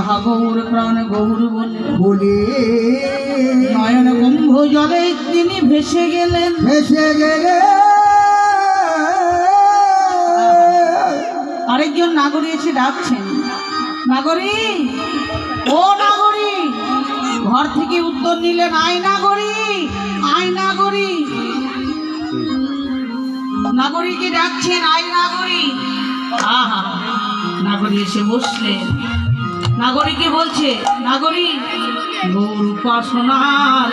যাহা গৌর প্রাণ গৌর বলে নয়ন কুম্ভ জলে তিনি ভেসে গেলেন। আরেকজন নাগরী এসে ডাকছেন, নাগরী, ও নাগরী। ঘর থেকে উত্তর নিলেন, আয় নাগরী, আয় নাগরী। নাগরীকে ডাকছেন, আয় নাগরী। আহা, নাগরী এসে বসলেন। নাগরীকে বলছে, নাগরী, গৌর উপাসনার